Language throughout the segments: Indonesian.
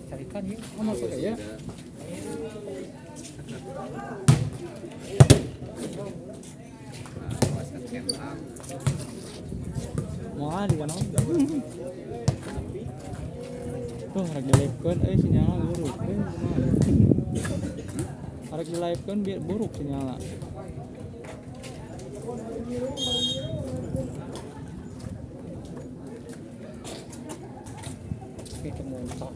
Carikan ya, masuk ya. Mau di kan? Tuh harga livekan, sinyalnya buruk. Harga livekan biar buruk sinyalnya. Kita montok.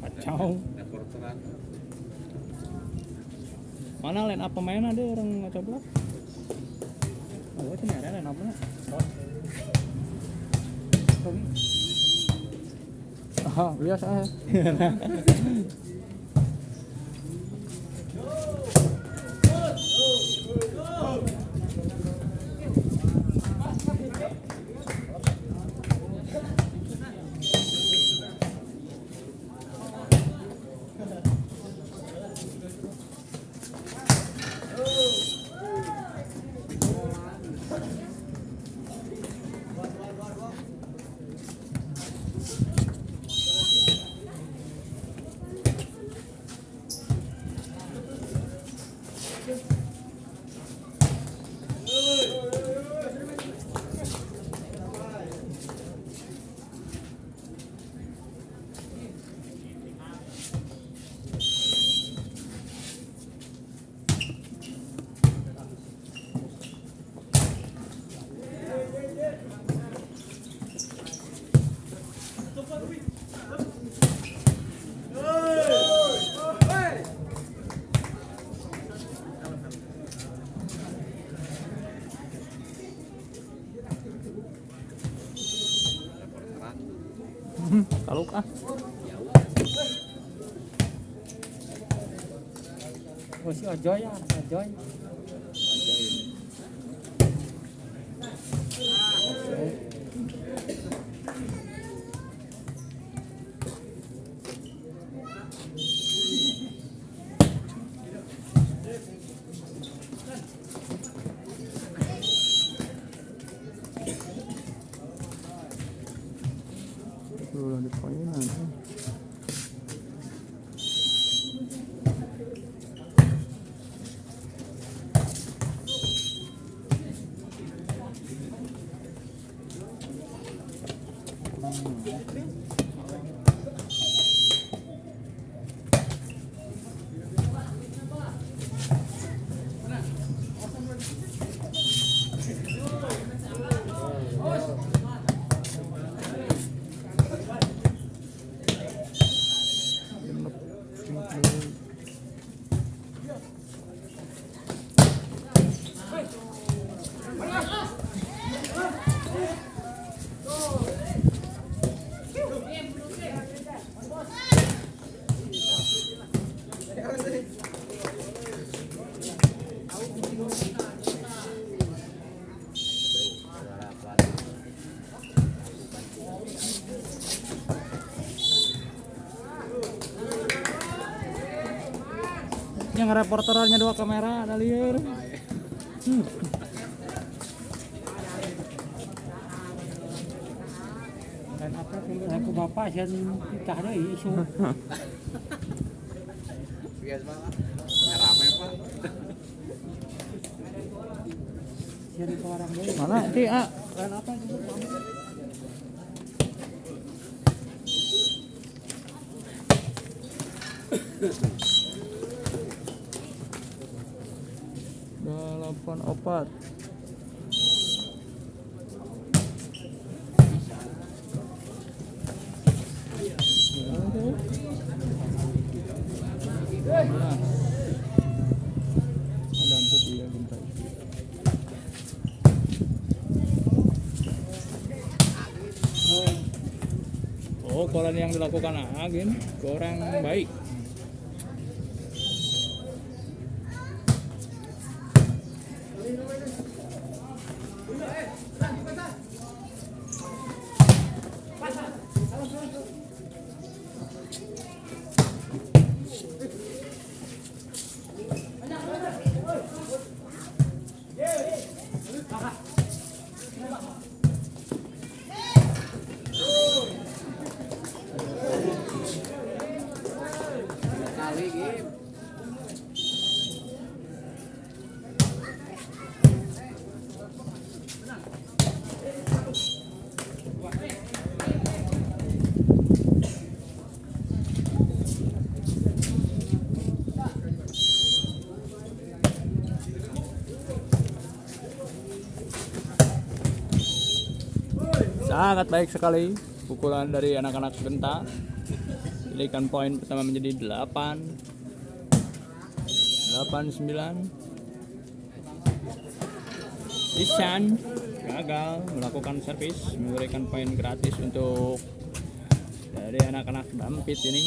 Kacau. Mana line up pemain ada orang coba? Oh, itu ada line up-nya. Ah, biasa. Kalau oh si Ojoy ya, Ojoy. Belum di poinan. Yang reporternya 2 kamera ada liur. Dan apa aku bapak sian titah deui isu. Biasa banget. Rame, Pak. Sian ke orang deui. Mana ti A? Dan apa juga pamit. 84. Oh, koran yang dilakukan agen kurang baik. Kali game. Sangat baik sekali pukulan dari anak-anak Genta. Jadikan poin pertama menjadi 8-9. Isan gagal melakukan servis, memberikan poin gratis untuk dari anak-anak Dampit ini.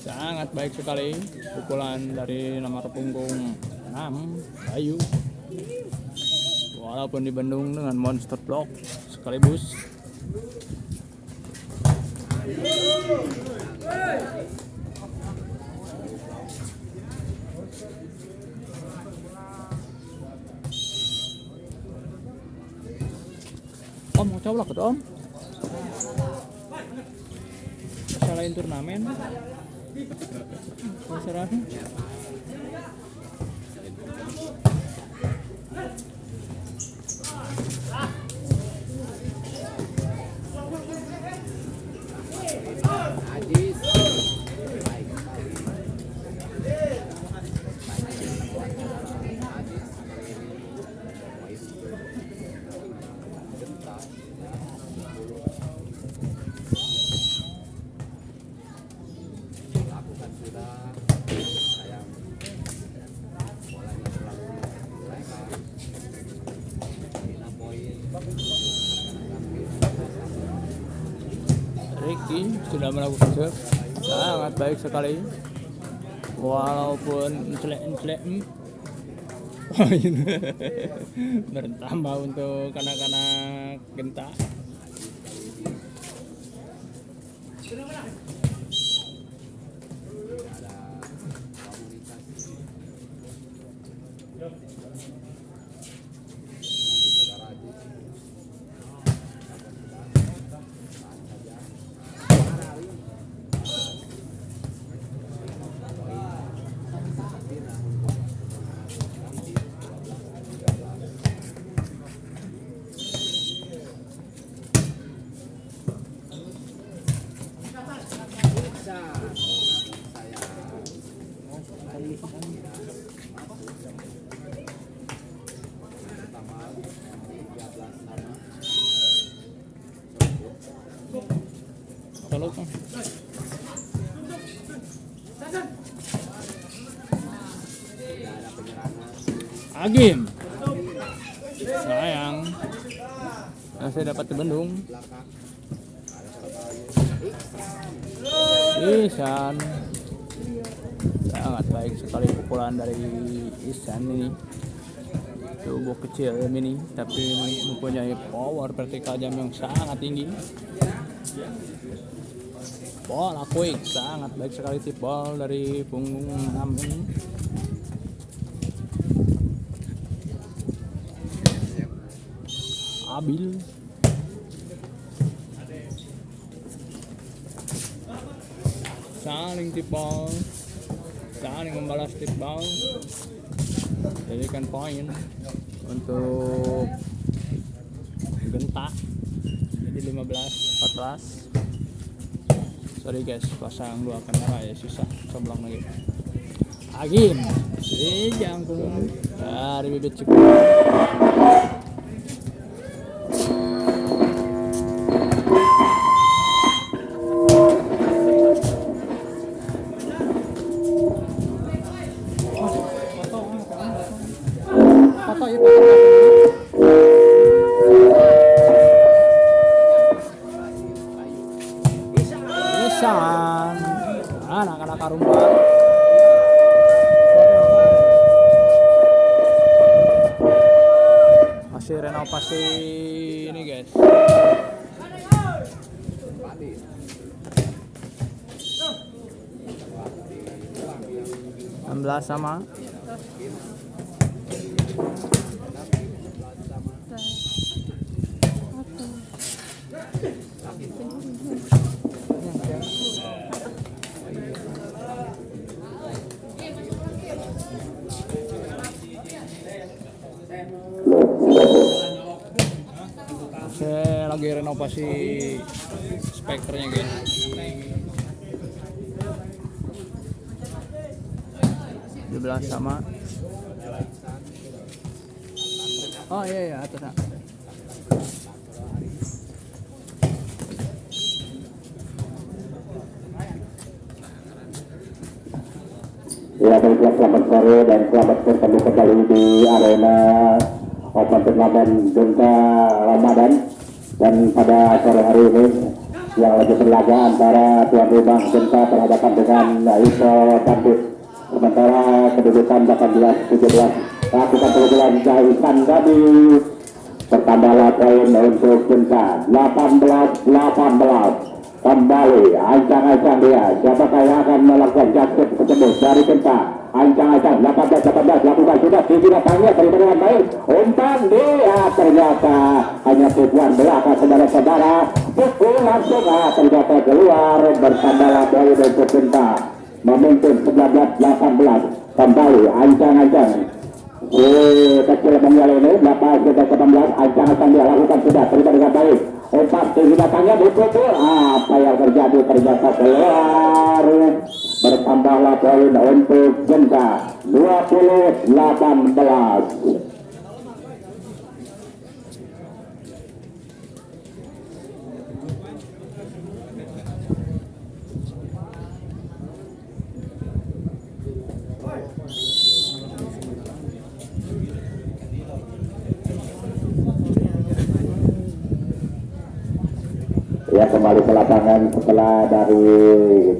Sangat baik sekali pukulan dari nomor punggung 6 Bayu. Walaupun di Bandung dengan monster block sekaligus. Om mau coba ke Om. Selain turnamen. Terserah. Ajis. Lakukan sudah. Sayang. Bolanya terlalu lebar. Bina poin. Ricky sudah melakukan serve sangat baik sekali, walaupun celek poin bertambah untuk anak-anak Genta. Agim. Sayang. Masih dapat dibendung. Ihsan. Sangat baik sekali pukulan dari Ihsan ini. Tubuh kecil mini tapi mempunyai power vertikal jam yang sangat tinggi. Bola quick, sangat baik sekali tip ball dari punggung 6 ini. Abil. Saling tip ball, saling membalas tip ball. Jadikan poin untuk Genta. Jadi 15-14. Sorry guys, pasang 2 kamera ya, susah sebelah lagi. Agim si jangkung dari bibit Ciputat. Ihsan, anak-anak Karumba. Masih renovasi ini guys. 16 sama. Saya lagi renovasi speakernya guys. 17 sama. Oh iya atas. Ya, baiklah, selamat sore dan selamat bertemu kembali di arena Open Turnamen Genta Ramadan. Dan pada sore hari ini yang lagi berlaga antara tuan rumah Genta berhadapan dengan Iso Tampit. Sementara kedudukan 18-17 lakukan keunggulan Ihsan tadi, bertambahlah poin untuk Genta 18-18. Kembali ancang-ancang dia, siapakah yang akan melakukan jatuh tersebut dari Genta. Ancang-ancang 18-18 lakukan sudah tinggi datangnya dengan baik. Umpan dia ternyata hanya tujuan belakang saudara-saudara. Pukul langsung ternyata keluar, bertambahlah poin untuk Genta memimpin 19-18. Kembali ancang-ancang kecil menjual ini 18-18. Ancang-ancang dia lakukan sudah terima dengan baik. Umpan tinggi datangnya dipukul, apa yang terjadi ternyata keluar. Bertambahlah poin untuk Genta 20-18. Ya, kembali ke lapangan setelah dari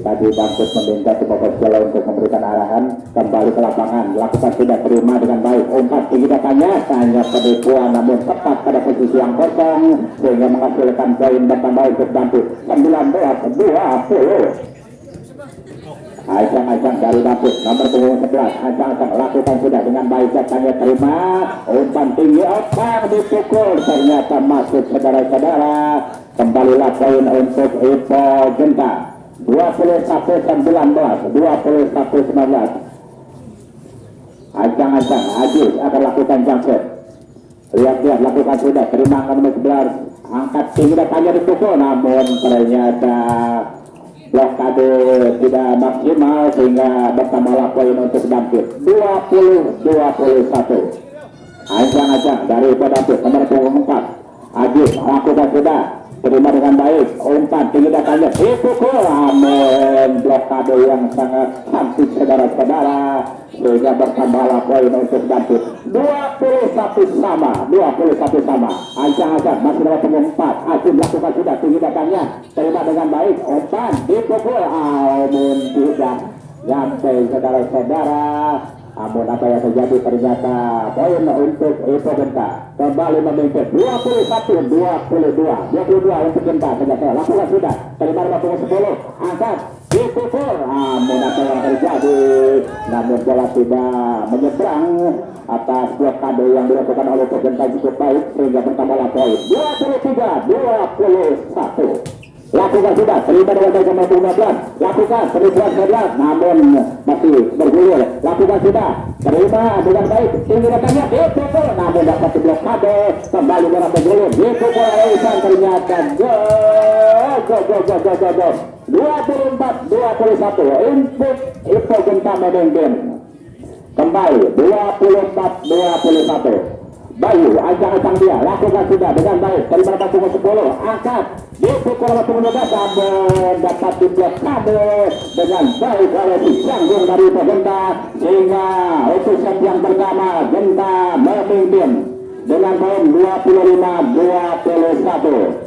tadi Bangkit meminta semua persela untuk memberikan arahan. Kembali ke lapangan, lakukan tidak terima dengan baik. Umpan tinggi datangnya, hanya penipuan namun tepat pada posisi yang kosong sehingga menghasilkan poin bertambah untuk Bangkit 19-20. Ancang-ancang dari Bangkit nomor punggung 11. Ancang-ancang lakukan sudah dengan baik, datangnya terima. Umpan tinggi, otak dipukul, ternyata masuk saudara-saudara. Kembalilah poin untuk Ipo Genta 21-19. Ancang-ancang Ajis akan lakukan jangkut. Lihat-lihat lakukan sudah, terima nomor 11. Angkat tinggi datangnya dipukul, namun ternyata blokade tidak maksimal sehingga bertambahlah poin untuk Dampit 20-21. Ancang-ancang dari Ipo Dampit nomor punggung 4. Ajis lakukan sudah, terima dengan baik. Umpan tinggi datangnya dipukul, namun blokade yang sangat cantik saudara-saudara, sehingga bertambahlah poin untuk Dampit 21 sama. Ancang-ancang masih dapat pengumpat. Asyik melakukan sudah tinggi datangnya, terima dengan baik. Umpan dipukul, namun tidak sampai saudara-saudara. Namun apa yang terjadi ternyata poin untuk Ipo Genta kembali memimpin 21-22 untuk Genta. Ternyata lakukan sudah terima 50-10 angkat dipukul, namun apa yang terjadi, namun bola tidak menyeberang atas blokade yang dilakukan oleh Ipo Genta cukup baik sehingga bertambahlah poin 23-21. Lakukan sudah, terima dengan baik nomor 15. Lakukan, penipuan 11, namun masih bergulir. Lakukan sudah, terima dengan baik. Tinggi datangnya, dipukul, namun dapat diblokade. Kembali bola bergulir, dipukul oleh Isan, ternyata gol. 24-21, input Ipo Genta memimpin. Kembali, 24-21. Bayu, ancang-ancang dia, lakukan sudah dengan baik. Terima kasih 10, angkat, dipukul oleh 15, namun dapat diblokade dengan baik oleh si Canggung dari Ipo Genta, sehingga untuk set yang pertama Genta memimpin dengan poin 25-21.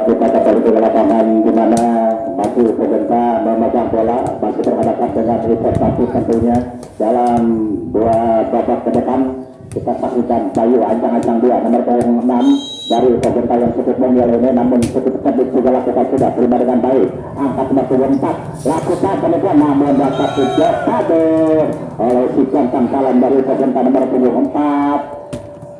Kita kembali ke lapangan di mana masih Ipo Genta memegang bola, masih berhadapan dengan investasi tentunya dalam dua babak ke depan. Kita saksikan Bayu, ancang-ancang dia nomor 6 dari Ipo Genta yang cukup mungil ini, namun cukup cerdik juga lakukan sudah terima dengan baik. Angkat nomor 4, lakukan penipuan, namun dapat diblokade oleh si Gantang Kalan dari Ipo Genta nomor 4,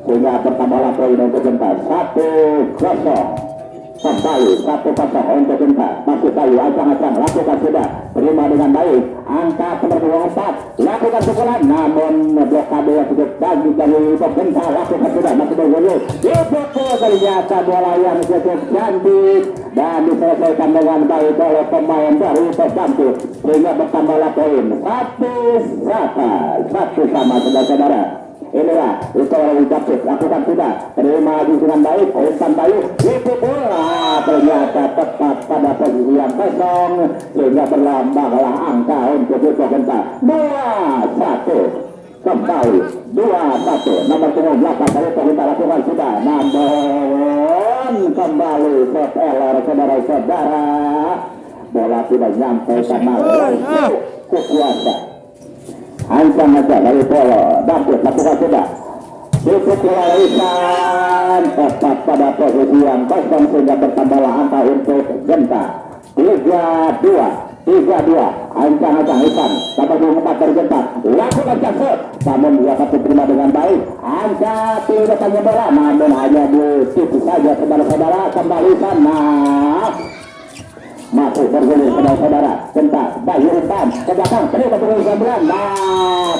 sehingga bertambahlah poin untuk Genta 1-0. Kembali 1-0 untuk Genta. Masih Bayu, ancang-ancang lakukan sudah terima dengan baik. Angka nomor 4, lakukan pukulan, namun blokade yang cukup bagus dari Ipo Genta. Lakukan sudah, masih bergulir, dipukul, ternyata bola yang cukup cantik dan diselesaikan dengan baik oleh pemain dari Ipo Genta, sehingga bertambahlah poin 1 sama saudara-saudara. Inilah itu oleh Japsik, lakukan sudah terima dengan baik. Umpan Bayu dipukul, ternyata tepat pada posisi yang kosong, sehingga berlambanglah angka untuk Ipo Genta 2-1. Kembali 2-1 nomor 8 dari Ipo Genta lakukan sudah, namun kembali set error saudara-saudara, bola tidak nyampe karena kuasa. Ancang aja dari Polo, Dampit lakukan sudah, dipukul oleh Isan, tepat pada posisi yang kosong, sehingga bertambahlah angka untuk Genta 3-2. Ancang-ancang Isan dapat 4 dari Genta, lakukan jangkut, namun dia dapat terima dengan baik. Angka tindakannya bola, namun hanya di titik saja saudara-saudara. Kembali Isan, masih bergulir saudara-saudara. Genta, Bayu umpan ke belakang, terima dengan 9.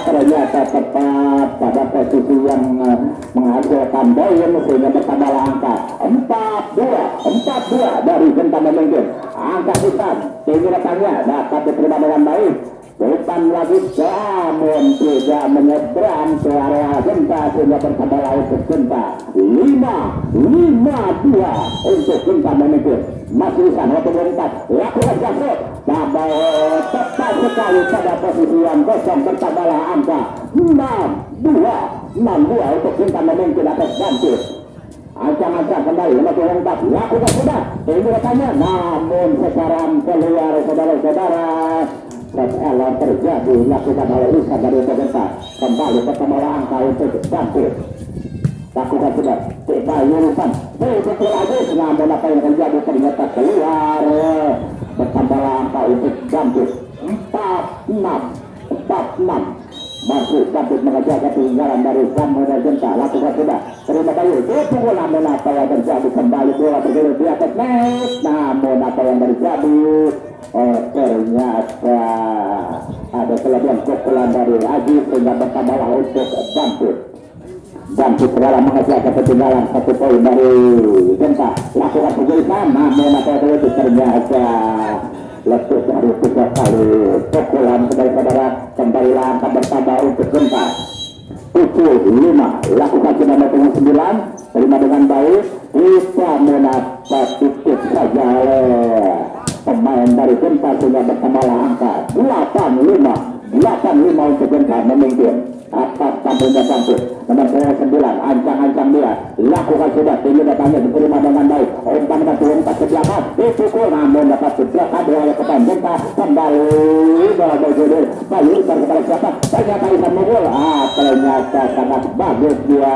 Ternyata tepat pada posisi yang menghasilkan poin, sehingga bertambahlah angka 4-2 dari Genta memimpin. Angka Isan tinggi datangnya dapat diterima dengan baik. Bukan lagi namun tidak menyeberang ke area Genta sehingga bertambah laut ke Genta 5-2 untuk Genta memimpin. Masih bisa 24 lakukan jatuh tambah tepat sekali pada posisi yang kosong bertambahlah angka 6-2 untuk Genta memimpin atas Gambir. Ancang-ancang kembali 54 lakukan sudah ini katanya namun sekarang keluar saudara-saudara. Elon terjadi lakukan oleh Isan dari Genta kembali pertama angka untuk Gambir. Lakukan sudah kita yurusan betul lagi namun apa yang terjadi ternyata keluar bertambah angka untuk Gambir 4-6 masih Gambir mengejar ketinggalan dari Samuel Genta. Lakukan sudah terima bayu ditunggu namun apa yang terjadi kembali bola bergerak di atas net namun apa yang terjadi ternyata ada kelebihan pukulan dari Aji sehingga bertambahlah untuk Gambir. Gambir segala mengejar ketinggalan 1 poin dari Genta. Lakukan pergerakan namun apa yang terjadi ternyata lebih dari 3 kali pukulan saudara-saudara kembali langkah bertambah untuk Genta 7-5 lakukan sudah 9 terima dengan baik bisa mendapat titik saja oleh pemain dari Genta sehingga bertambahlah angka 8-5 untuk Genta memimpin atas tampilnya Gambir nomor 9 ancang-ancang dia lakukan sudah tinggi datangnya diterima dengan baik umpan nomor 24 ke belakang dipukul namun dapat dibelakang oleh pemain Genta kembali bola berjodoh bayu ikan kepada siapa ternyata ikan mukul ternyata sangat bagus dia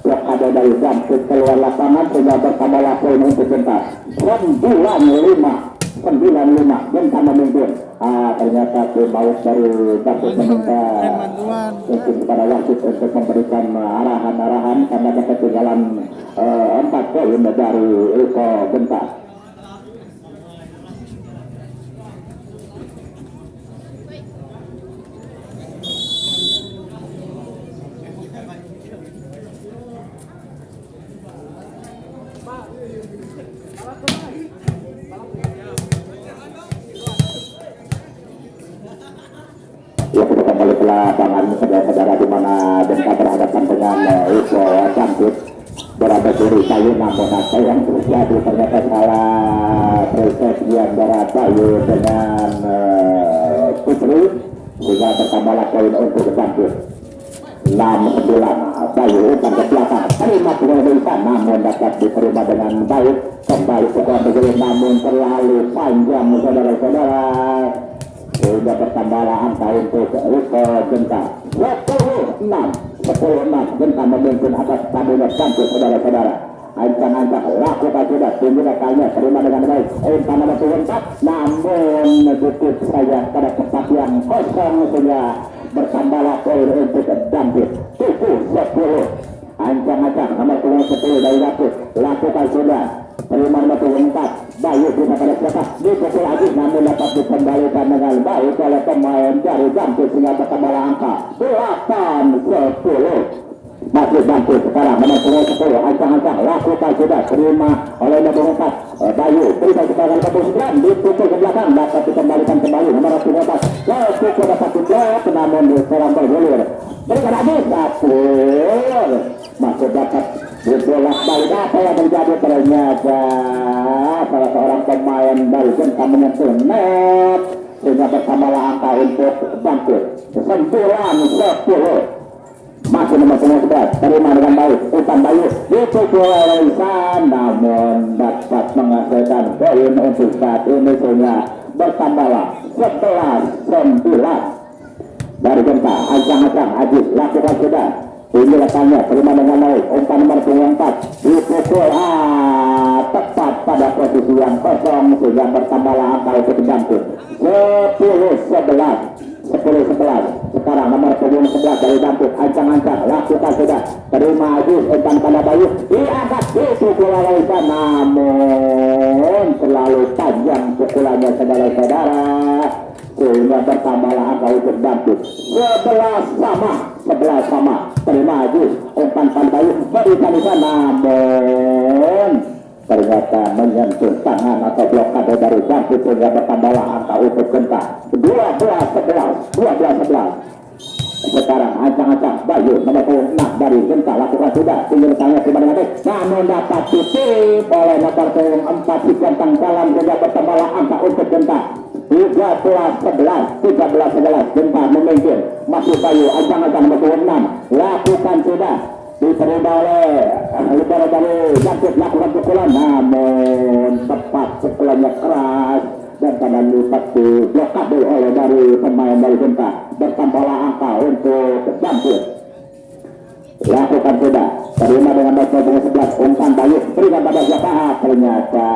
blokade dari Gambir keluar lapangan sehingga bertambahlah poin untuk Genta 9-5 Genta memimpin. Ternyata pemaus dari Gambir meminta mungkin kepada wasit untuk memberikan arahan-arahan karena ketinggalan 4 poin dari Eko Genta. Kembali ke lapangan saudara-saudara di mana Genta berhadapan dengan Eko Gambir berada kiri kayu namun apa yang terjadi ternyata salah persepsi antara Bayu dengan Putri sehingga bertambahlah poin untuk Gambir 6-9 Bayu umpan ke belakang terima dengan namun dapat diterima dengan baik kembali ke Gambir namun terlalu panjang saudara-saudara sehingga bertambahlah angka untuk Eko Genta 10-6 Genta memimpin atas tamunya Gambir saudara-saudara. Ancang-ancang lakukan sudah tinggi rekannya terima dengan baik umpan nomor 24 namun sedikit saja pada tempat yang kosong sehingga bertambahlah poin untuk Gambir 7-10 ancang-ancang nomor 10 dari Gambir lakukan sudah terima nomor 24 Bayu bisa pada siapa dipukul lagi namun dapat dikembalikan dengan baik oleh pemain dari Gambir sehingga bertambah angka 8-10 masih Gambir sekarang nomor 10 ancang-ancang lakukan sudah terima oleh nomor 4 Bayu berikan kepada nomor 9 dipukul ke belakang dapat dikembalikan kembali nomor 14 dipukul dapat diblok namun diserang bergulir berikan lagi satu masih dapat dibolak balik apa yang terjadi ternyata salah seorang pemain dari Genta menyentuh net sehingga bertambahlah angka untuk Gambir 9-10 masih nomor 11 terima dengan baik umpan Bayu dipukul oleh Isan namun dapat menghasilkan poin untuk saat ini sehingga bertambahlah 11-9 dari Genta ancang-ancang Ajis lakukan sudah ini letaknya terima dengan baik umpan nomor 24 dipukul tepat pada posisi yang kosong sehingga bertambahlah angka untuk Gambir 10-11 sekarang nomor 11 dari Gambir ancang-ancang lakukan sudah terima Ajis umpan pada Bayu diangkat dipukul oleh Isan namun terlalu panjang pukulannya saudara-saudara sehingga bertambahlah angka untuk Gambir 11 sama terima Ajis umpan pada Bayu berikan Isan namun ternyata menyentuh tangan atau blokade dari Dampit sehingga bertambahlah angka untuk Genta 12-11. Sekarang ancang-ancang Bayu nomor 6 dari Genta lakukan sudah tinggi tanya terima dengan baik, namun dapat titip oleh nomor 4 di kantang dalam sehingga bertambahlah angka untuk Genta 13-11 Genta memimpin, masih Bayu ancang-ancang nomor 6 lakukan sudah diterima oleh Libero dari Dampit lakukan pukulan namun tepat pukulannya keras dan pada lipat di blokade oleh dari pemain dari Genta bertambahlah angka untuk Dampit lakukan sudah terima dengan baik 11 umpan Bayu berikan pada siapa ternyata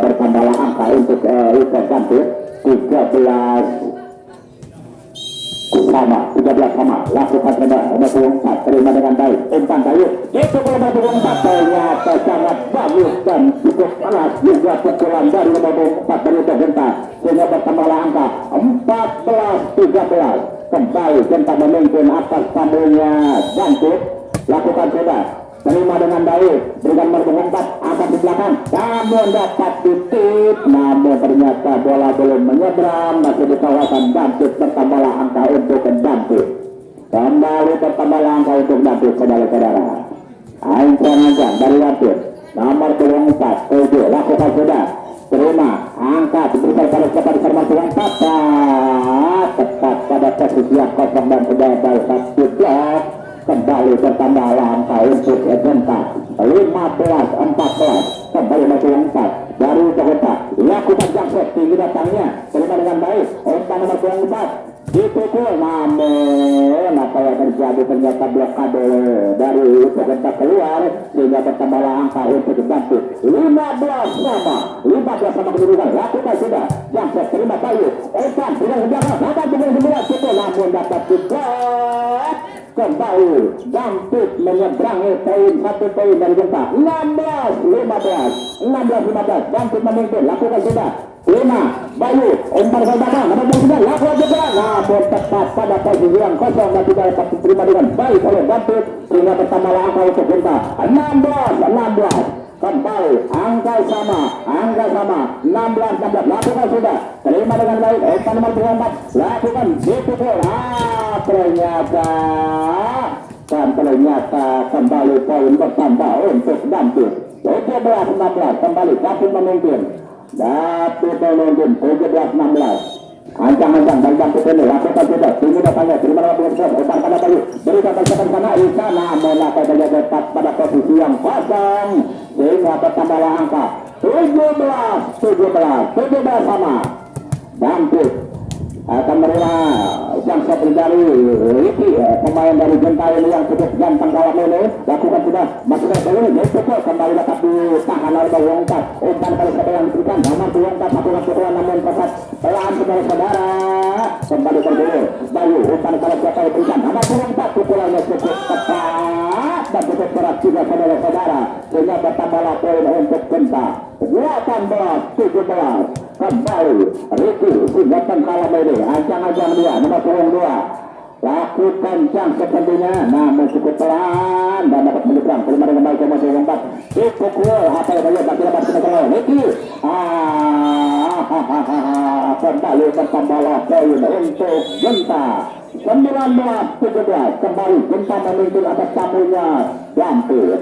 bertambahlah angka untuk Dampit 13 sama lakukan terima dengan baik umpan Bayu itu kalau nomor 4 ternyata sangat bagus dan cukup keras juga pukulan dari nomor 4 dari Genta sehingga bertambahlah angka 14-13 kembali Genta memimpin atas tamunya Dampit lakukan sudah terima dengan baik berikan nomor 4 akan di belakang namun dapat titip namun ternyata bola belum menyeberang masih di kawasan Dampit bertambahlah angka untuk Dampit kembali bertambahlah angka untuk Dampit saudara-saudara ancang-ancang dari Dampit nomor 24 lakukan sudah terima angka diberikan pada siapa di serba tepat pada posisi yang kosong dan sudah baik satu blok kembali bertambahlah angka untuk Genta 15-14 kembali masih 4 dari Genta lakukan jangkut tinggi datangnya terima dengan baik umpan nomor 24 dipukul namun apa yang terjadi ternyata blokade dari Genta keluar sehingga bertambahlah angka untuk Dampit 15 sama kedudukan lakukan sudah jangkut terima Bayu umpan dengan belakang dapat dengan pukul namun dapat dipukul kembali Dampit menyeberangi poin 1 poin dari Genta 16-15 Dampit memimpin lakukan sudah terima Bayu umpan ke belakang nomor 9 lakukan juga namun tepat pada posisi yang kosong dan tidak dapat diterima dengan baik oleh Dampit sehingga bertambahlah angka untuk Genta 16 kembali angka sama 16 lakukan sudah terima dengan baik umpan nomor 24 lakukan dipukul ternyata kembali poin bertambah untuk Dampit 17-16 kembali Dampit memimpin 17-16 ancang-ancang dari Dampit ini lakukan sudah tinggi datangnya terima dengan umpan pada Bayu berikan persiapan sana Isana melakukan saja tepat pada posisi yang kosong sehingga bertambahlah angka 17 sama Dampit akan menerima yang dari Ricky pemain dari Genta ini yang cukup ganteng dalam ini lakukan sudah masukkan dulu cukup kembali dapat ditahan oleh Bayu umpan kali siapa yang diberikan nomor 24 lakukan pukulan namun tepat pelan saudara kembali berdulu Bayu umpan kali siapa yang diberikan nomor 24 pukulannya cukup tepat dan cukup keras juga saudara sehingga bertambahlah poin untuk Genta 18-17 kembali Ricky Singatan kalam ini ancang-ancang dia nomor 2 lakukan jang sepertinya namun cukup pelan dan dapat menyeberang terima dengan baik nomor 4 dipukul apa yang banyak bagi dapat menyeberang Ricky kembali bertambahlah poin untuk Genta 19-17 kembali Genta memimpin atas tamunya Dampit.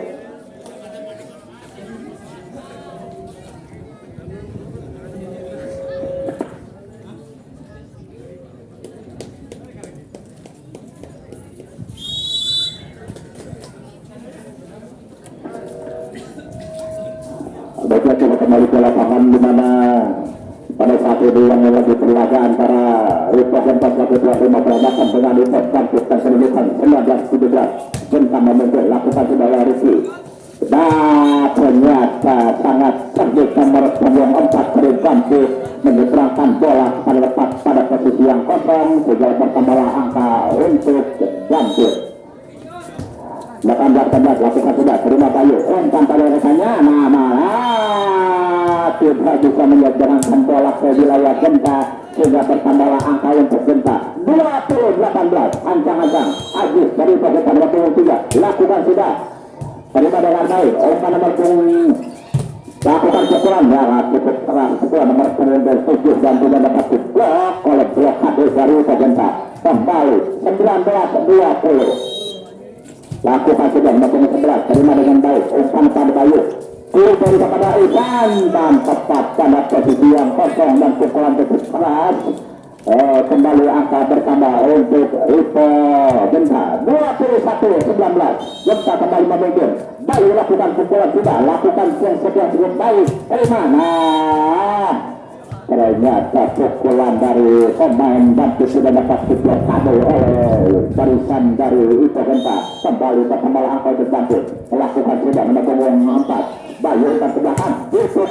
Baiklah coba kembali ke lapangan di mana pada saat ini yang lagi berlaga antara Republik Genta selaku tuan rumah peradaban dengan Republik Dampit dan kedudukan 19-17 Genta memimpin lakukan sudah Ricky dan ternyata sangat cerdik nomor 4 dari Dampit menyeberangkan bola pada lepas pada posisi yang kosong sehingga bertambahlah angka untuk Dampit 18 lakukan sudah terima Bayu umpan pada rekannya tidak bisa menyeberangkan bola ke wilayah Genta sehingga bertambahlah angka untuk Genta 20-18 ancang-ancang Aziz dari Genta 23 lakukan sudah terima dengan baik. Umpan nomor punggung lakukan pukulan ya, cukup keras pukulan nomor punggung 7 dan tidak dapat diblok oleh blokade dari Pajenta. Kembali 19-20. Lakukan sudah nomor punggung 11, terima dengan baik. Umpan pada Bayu. Kiri dari kepada Isan dan tepat pada posisi yang kosong dan pukulan cukup keras. Kembali angka bertambah untuk Ipo Genta 21-19. Genta kembali memimpin. Bayu lakukan pukulan sudah, lakukan yang sedang cukup baik. Nah, ternyata pukulan dari pemain Bantu sudah dapat diblokade oleh barisan dari Ipo Genta. Kembali bertambah angka untuk Bantu, melakukan sudah menembus 4. Bayu ke belakang, itu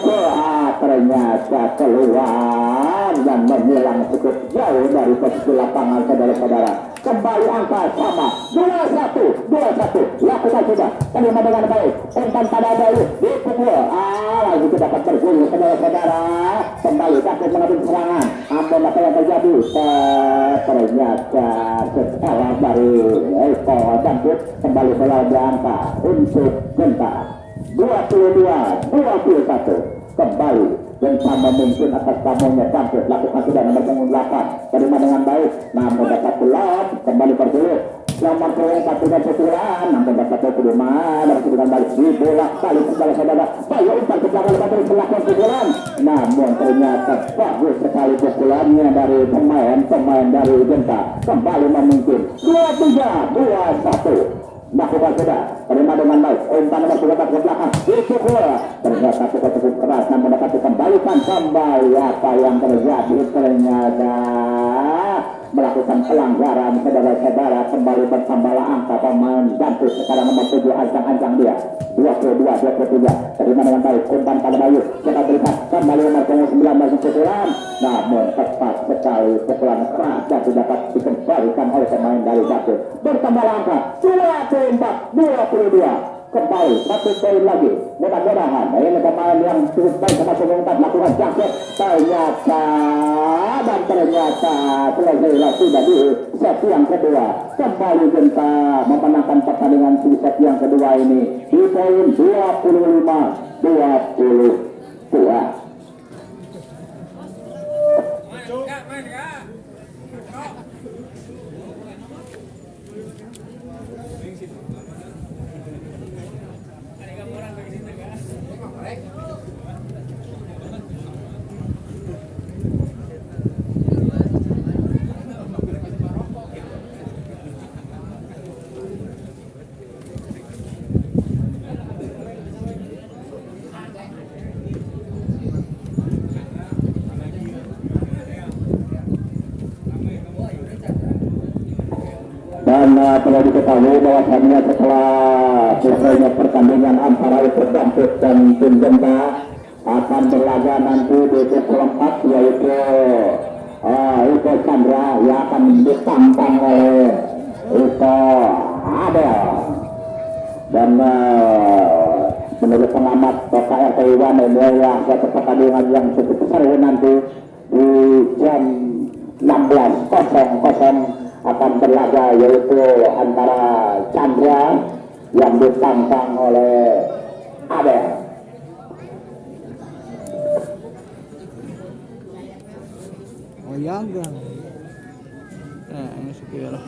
ternyata keluar dan menghilang cukup jauh dari posisi lapangan saudara-saudara. Kembali angka sama 21. Lakukan sudah, terima dengan baik. Umpan pada Bayu dipukul. Lagi tidak dapat bergulir saudara-saudara. Kembali takut mengambil serangan. Ampun apa yang terjadi? Ternyata setelah dari Eko Damput kembali selalu angka untuk Genta 22-21. Kembali Genta memimpin atas tamunya Damput. Lakukan sudah nomor punggung 8. Terima dengan baik, namun dapat belum. Kembali bergulir. Selamat sore satunya pukulan, namun dapat terima dan dengan balik dibolak balik saudara-saudara. Bayu umpan ke belakang lepas dari melakukan pukulan, namun ternyata bagus sekali pukulannya dari pemain dari Genta. Kembali memimpin 23-21. Lakukan sudah, terima dengan baik. Umpan nomor 3 ke belakang dipukul. Ternyata cukup keras, namun dapat dikembalikan. Kembali apa yang terjadi? Ternyata melakukan pelanggaran saudara-saudara. Kembali bertambahlah angka pemain Bantu sekarang nomor 7 ancang-ancang dia 22-23. Terima dengan baik. Umpan pada Bayu kita berikan kembali nomor 9 pukulan, namun tepat sekali pukulan keras dan dapat dikembalikan oleh pemain dari Bantu. Bertambah angka 24-22. Kembali satu poin lagi. Mudah-mudahan ini pemain yang cukup baik sama pemerintah melakukan jangkit. Ternyata selesai sudah di set yang kedua. Kembali Genta memenangkan pertandingan di set yang kedua ini di poin 25-22. Dan perlu diketahui bahwasannya setelah selesainya pertandingan antara Ipo Damput dan tim Genta akan berlaga nanti di pukul 4, yaitu Ipo Chandra yang akan ditantang oleh Ipo Adel. Dan menurut pengamat KRT Iwan ini ada pertandingan yang cukup seru nanti di jam 16.00 akan berlaga, yaitu antara Chandra yang ditantang oleh Abel. Oh ya enggak. Ini sekian lah.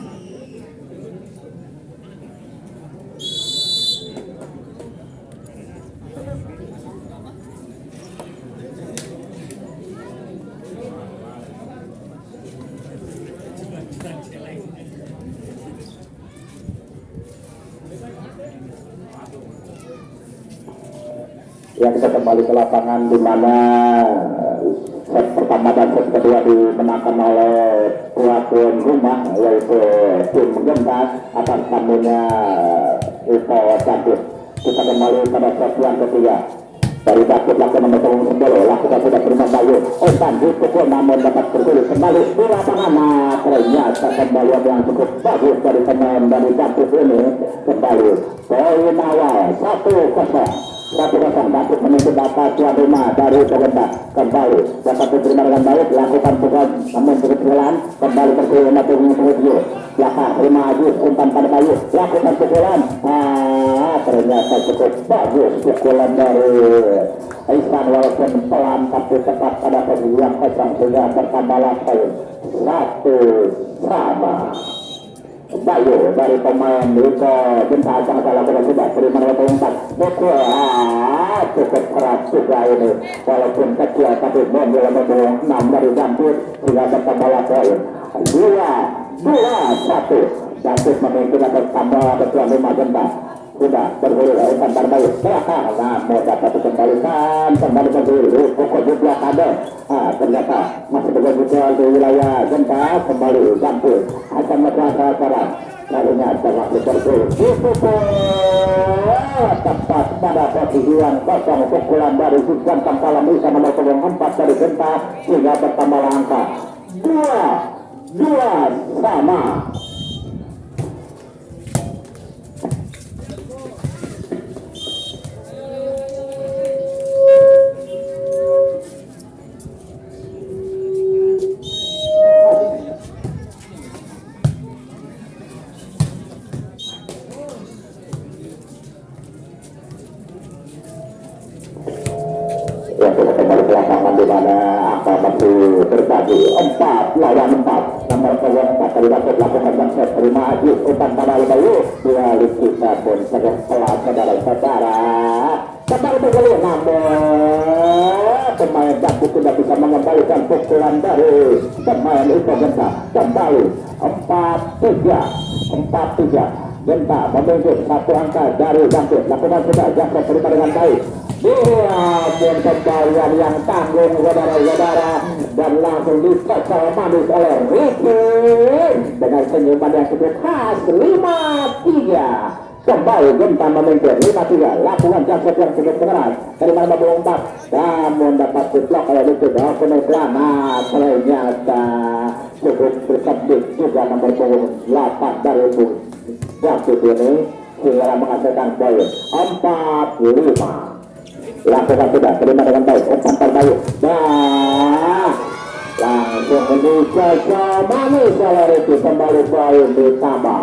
Yang kita kembali ke lapangan di mana set pertama dan set kedua dimenangkan oleh tuan rumah, yaitu tim Genta atas tamunya Ipo Damput. Kita kembali pada set yang ketiga dari Damput lakukan nomor 10, lakukan sudah terima Bayu. Umpan dipukul namun dapat bergulir kembali di lapangan. Ternyata kembali yang cukup bagus dari pemain dari Damput ini. Kembali poin awal 1-0. Dapat memimpin dapat tuan rumah dari Genta. Kembali dapat diterima dengan baik, lakukan pukulan namun cukup pelan. Kembali bergulir belakang terima Agus, umpan pada Bayu, lakukan pukulan. ternyata cukup bagus pukulan dari Ihsan walaupun pelan tapi tepat pada posisi yang kosong sehingga bertambahlah poin 1-1. Bayu dari pemain Riko Genta Acang salah sudah terima nomor 4 pukul cukup keras juga ini walaupun kecil tapi bom nomor 6 dari Jampit sehingga bertambahlah poin 2-1. Jampit memimpin atas tambah betul 5 Genta sudah bergulir umpan terbaik belakang namun dapat dikembalikan kembali berdiri pukul di belakang ternyata masih bergulir di wilayah Genta kembali Jampit akan masyarakat barat kalinya telah bergulir dipukul tepat pada posisi yang kosong pukulan dari Susan Tangkalan bisa nomor 4 dari Genta sehingga bertambah angka 2-2 sama. Yang kita kembali ke lapangan di mana angka masih terbagi 4 lawan 4 nomor 4 kali dapat lakukan dan set terima Aziz umpan pada Bayu balik kita pun sangat pelan saudara-saudara kembali bergulir namun pemain Jampit tidak bisa mengembalikan pukulan dari pemain Iko Genta kembali 4-3 Genta memimpin satu angka dari Jampit lakukan sudah Jampit terima dengan baik dan kembalian yang tanggung saudara-saudara dan langsung dikocok manis oleh Ricky dengan senyuman yang cukup khas 5-3 kembali Genta memimpin 5-3 lakukan Jampit yang cukup keras dari mana melompat namun dapat diblok oleh Ricky penuh lama ternyata cukup berkedip juga nomor 8 dari Jampit ini sehingga menghasilkan poin 4-5 lakukan sudah terima dengan baik umpan terbaik langsung menuju manis oleh Ricky kembali poin ditambah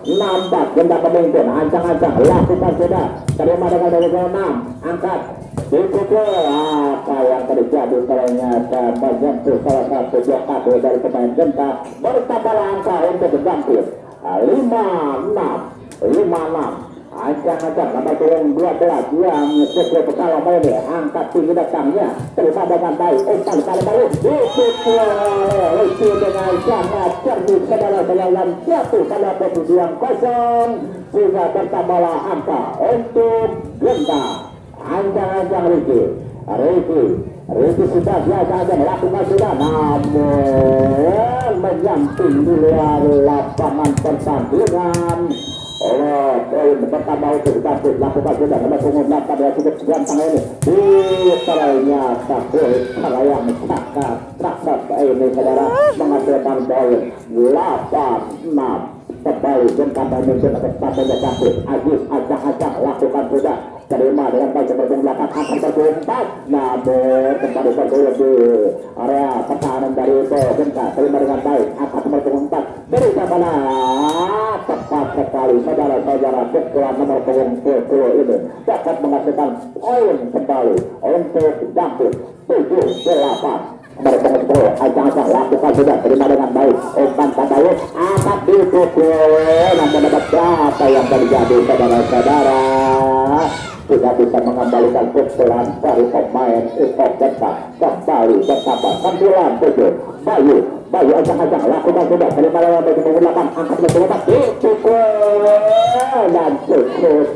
6-4 Genta pemimpin ancang-ancang lakukan sudah terima dengan 6 angkat dipukul apa yang terjadi ternyata menyentuh salah satu blok kaki dari pemain Genta bertambah angka untuk Jampit 5-6 ancang-ancang nomor 12 yang cukup kalau ini angkat tinggi datangnya terima dengan baik umpan kali baru dipukul dengan sangat cerdik saudara-saudara jatuh pada posisi yang kosong sehingga bertambahlah angka untuk Genta ancang-ancang Ricky sudah biasa aja melakukan sudah namun menyamping di luar lapangan pertandingan poin pertama untuk Jampit lakukan sudah nomor 8 yang cukup ganteng ini ternyata poin yang sangat ini saudara menghasilkan poin 8-6 kembali Genta memimpin atas tapenya Jampit Aziz acak-acak lakukan sudah terima dengan baik seperti belakang akan berjumpat namun kembali bergulir di area pertahanan dari Genta terima dengan baik akan berjumpa dari mana tepat sekali saudara-saudara pukulan nomor 10 ini dapat menghasilkan poin kembali untuk Jampit 7-8 nomor 10 ancang-ancang lakukan sudah terima dengan baik umpan terbaik akan dipukul namun dapat berapa yang terjadi saudara-saudara tidak bisa mengembalikan pukulan dari pemain Iko Genta kembali bertambah 9-7 Bayu ancang-ancang lakukan sudah terima dengan baik menggunakan angkat bertambah dipukul dan cukup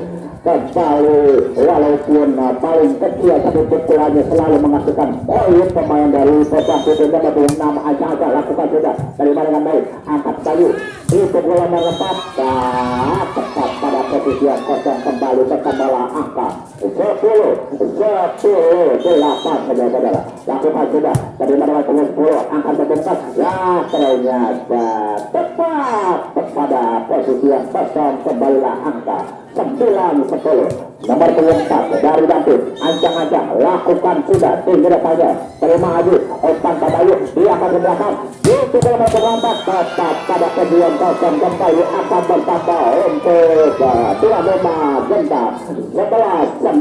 kembali walaupun paling kecil tapi pukulannya selalu menghasilkan poin pemain dari Jampit nomor 6 ancang-ancang lakukan sudah terima dengan baik angkat Bayu itu bola nomor 4 tepat pada posisi yang kosong kembali bertambahlah angka 10-8 saudara-saudara lakukan sudah terima dengan 10 angkat bertempat ya ternyata tepat pada posisi yang kosong. Kembalilah angka 9-10. Nomor 24 dari David, ancang-ancang lakukan sudah tinggi depannya, terima aja umpan Tabayu, dia akan ke belakang, itu nomor 24 tetap pada posisi kosong. Kembali akan bertambah untuk Tuladoma Genta 11-9.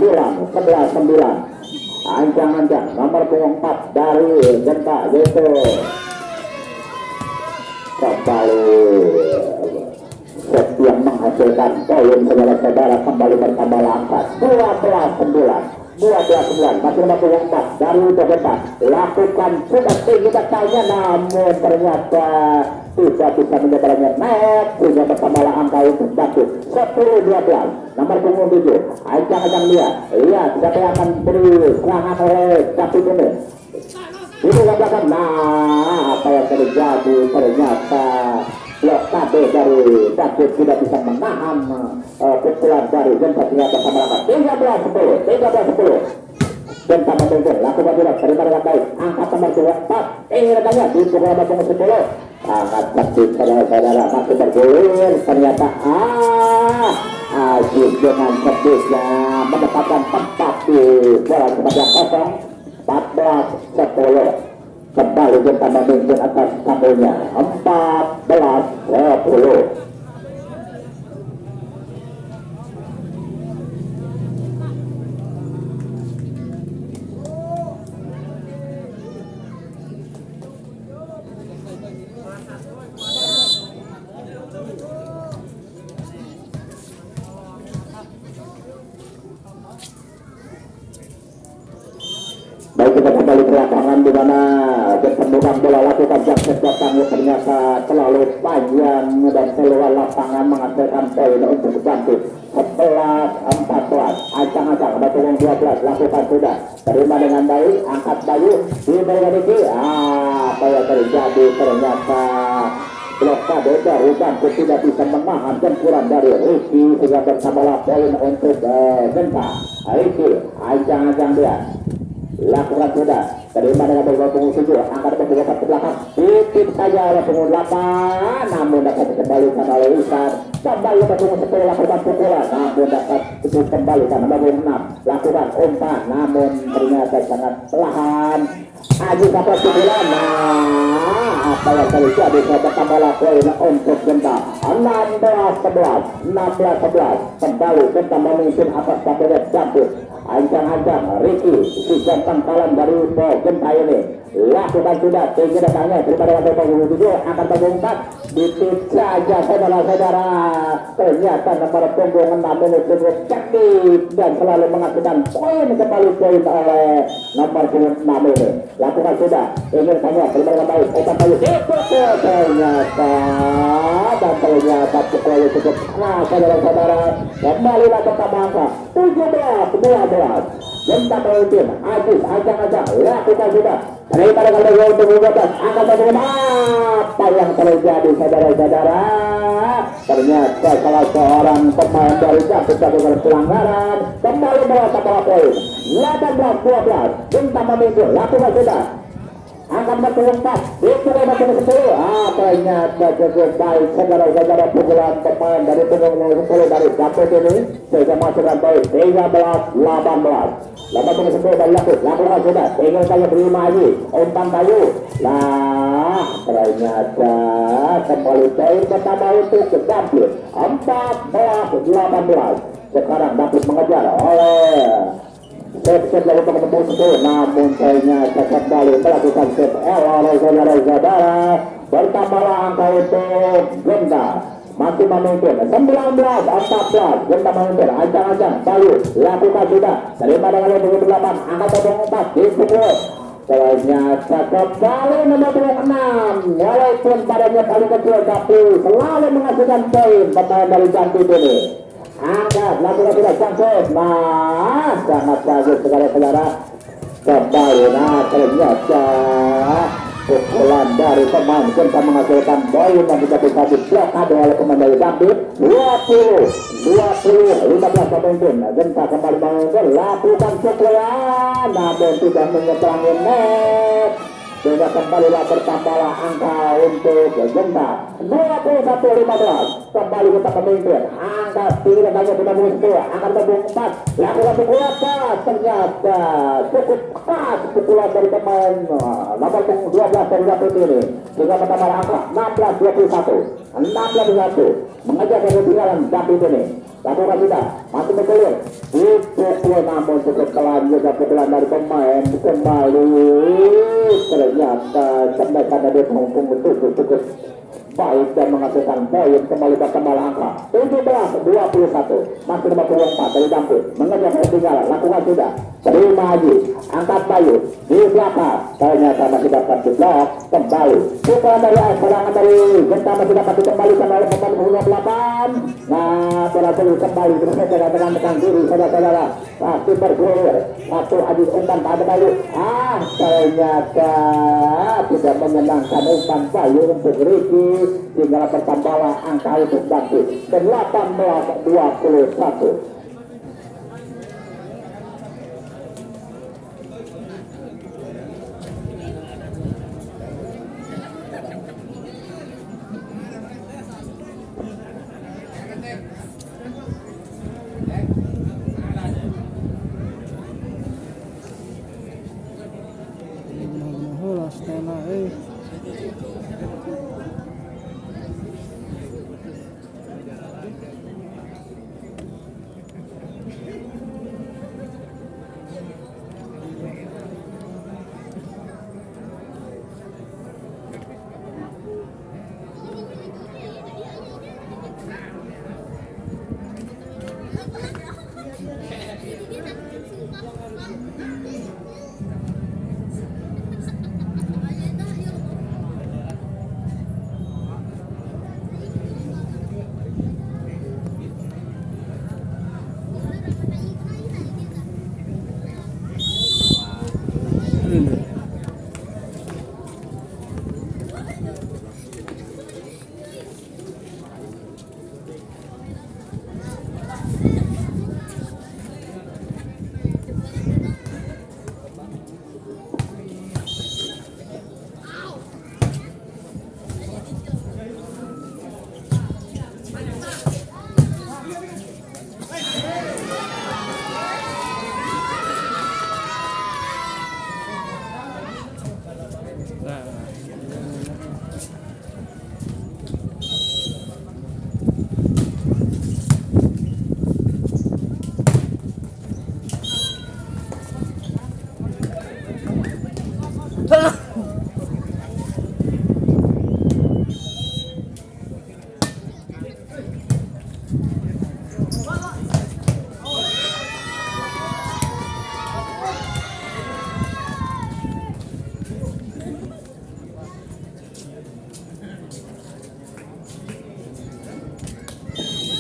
Ancang-ancang nomor 24 dari Genta yaitu kembali set yang menghasilkan poin saudara-saudara, kembali bertambah angka 12-9 masih nomor 24 dari Genta lakukan sudah tinggi datanya, namun ternyata tidak bisa menyebarnya naik sehingga bertambah angka untuk David 10-12. Nomor 27 ancang-ancang dia lihat siapa yang akan beri serangan oleh David ini. Itu katakan, nah apa yang terjadi, ternyata blokade dari David tidak bisa menahan pukulan dari Genta, ternyata sama angka 13-10. Genta memimpin, lakukan tidak, terima dengan baik, angkat nomor 24, ini rekannya di pukul nomor 10. Sangat sakit saudara-saudara, masih bergulir, ternyata Aziz dengan sedihnya mendapatkan tempat di bola sebagai kosong. 14-10. Kembali Genta memimpin atas tamunya 14-10. Baik, kita kembali ke lapangan di mana kesembuhan bola lakukan Jakset datangnya ternyata terlalu panjang dan keluar lapangan menghasilkan poin untuk David 11-14. Ancang-ancang nomor 12 lakukan sudah, terima dengan baik, angkat Bayu diberikan Riki. Apa yang terjadi, ternyata blokade dari David tidak bisa menahan gempuran dari Riki sehingga bertambah poin untuk Genta. Riki ancang-ancang dia lakukan sudah, terima dengan bergabung 7, angkat bergerak ke belakang, titip saja oleh punggung 8, namun dapat dikembalikan oleh Isan. Kembali ke punggung 10, lakukan pukulan, namun dapat dikembalikan nomor 6, lakukan umpan, namun ternyata sangat perlahan. Aji dapat pukulan, apa yang terjadi, bertambah poin untuk Genta 16-11. Kembali Genta memimpin atas tampilnya David. Ancang-ancang Ricky si jantan kalan dari Genta ini lakukan sudah, tinggi datangnya, terima dengan berpanggung 7, akan panggung 4, ditip saja saudara-saudara, ternyata nomor punggung 6 ini cukup cantik dan selalu menghasilkan poin, kembali poin oleh nomor punggung 6 ini. Lakukan sudah, ingin tanya, terima dengan baik, otak bayu, itu ternyata pukul cukup. Nah saudara-saudara, kembalilah pertama angka 17-12. Genta memimpin, Aziz ancang-ancang lakukan sudah, terima dengan bergol untuk 12, angkat bagaimana apa yang terjadi saudara-saudara, ternyata salah seorang pemain dari David melakukan pelanggaran, kembali tambah poin 18-12. Genta memimpin, lakukan sudah, angkat berpuluh 4, itu nomor 10. Ternyata cukup baik saudara-saudara, pukulan pemain dari punggung 10 dari David ini sehingga masukkan poin 13-18. Nomor 10 dari David, lakukan sudah, tinggal saya terima lagi umpan Bayu. Ternyata kembali poin pertama untuk David 14-18. Sekarang David mengejar oleh set dari pengepung 10, namun ternyata kembali melakukan set oleh saudara-saudara, bertambahlah angka untuk Genta, masih memimpin 19-14. Genta memimpin, ancang-ancang Bayu lakukan sudah, terima dengan nomor 8, angka punggung 4 dipukul, ternyata kembali nomor 6, walaupun badannya paling kecil tapi selalu menghasilkan poin pemain dari David ini. Angkat, lakukan sudah Jakset, sangat bagus sekali saudara. Kembali, ternyata pukulan dari pemain Genta menghasilkan poin yang bisa diblokade oleh pemain dari David. 20-15 pemimpin. Genta kembali memimpin, lakukan pukulan, namun tidak menyeberangi net. sehingga kembalilah bertambahlah angka untuk Genta 21-15 kembali kita memimpin angka tidak hanya sudah muncul angka tabung 4 lakukan pukulan ternyata cukup keras pukulan dari pemain nomor 12 dari David ini sehingga bertambah angka 16-21 mengejar dari ketinggalan David ini lakukan sudah masih berkelir dipukul namun cukup pelan juga pukulan dari pemain kembali ternyata mereka ada penghukum cukup baik dan menghasilkan poin kembali bertambah angka 17-21 masih 54 dari Dampit mengejar ketinggalan lakukan sudah terima lagi angkat Bayu di belakang ternyata masih dapat diblok kembali pukulan dari serangan dari Genta masih dapat dikembalikan oleh pemain nomor 8 nah berhasil kembali terus saya tekan diri saudara-saudara pasti bergulir satu Aziz umpan pada Bayu ternyata tidak menyenangkan umpan Bayu untuk Ricky sehingga bertambahlah angka untuk Dampit 18-21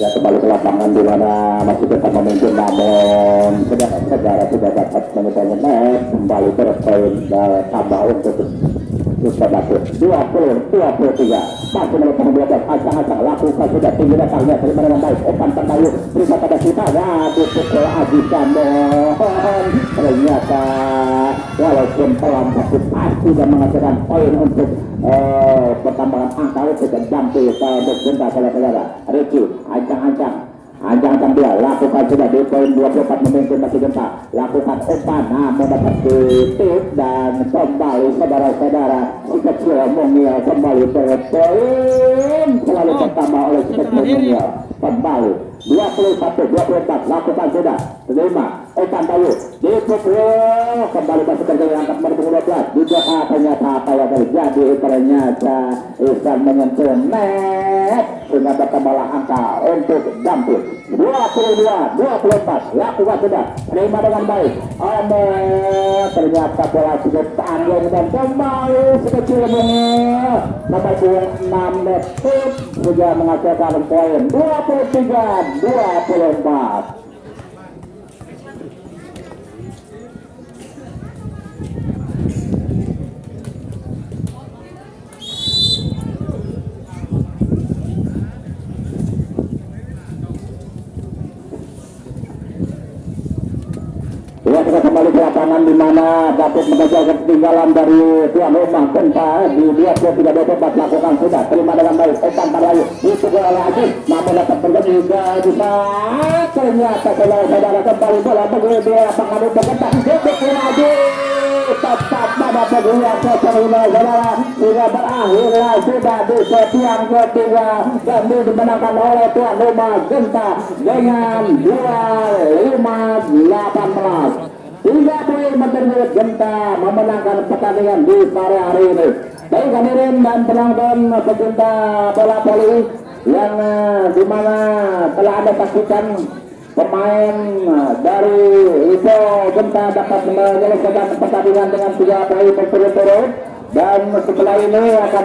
ya kembali ke lapangan di mana masih tetap memimpin namun saudara sudah dapat menyebabkan kembali berpoin tambah untuk Ustaz Datuk 20-23 masih melakukan 12 acak-acak lakukan sudah tinggi datangnya terima dengan baik opan terbayu berikan pada kita dipukul Aziz Gandon ternyata walaupun pelan tapi pasti dan menghasilkan poin untuk pertambahan angka untuk Dampit untuk Genta saudara-saudara Ricky ancang-ancang dia lakukan sudah di poin 24 memimpin masih Genta lakukan umpan mendapat titik dan kembali saudara-saudara si kecil Mungil kembali berpoin selalu pertama oleh si kecil Mungil kembali 21-24 lakukan sudah terima umpan Bayu dipukul kembali masukkan ke angkat nomor 12 juga ternyata apa yang terjadi ternyata Ihsan menyentuh net sehingga bertambahlah angka untuk Dampit 22-24 lakukan sudah terima dengan baik ternyata bola cukup tanggung dan kembali sekecil Mungil nomor 6 detik sudah menghasilkan poin 23-24 21-24 sudah kembali ke lapangan di mana dapat mengejar ketinggalan dari tuan rumah Genta di 23-24 lakukan sudah terima dengan baik umpan lagi itu bola lagi namun dapat terjadi juga bisa ternyata saudara kembali bola bagi di lapangan untuk Genta itu lagi tetap pada pegulian seterusnya saudara sudah berakhirlah sudah di setiap ketiga dan dimenangkan oleh tuan rumah Genta dengan 25-18. 3 poin berturut Genta memenangkan pertandingan di sore hari ini. Baik hadirin dan penonton pecinta bola voli yang dimana telah Anda saksikan pemain dari Ipo Genta dapat menyelesaikan pertandingan dengan 3 poin berturut-turut dan setelah ini akan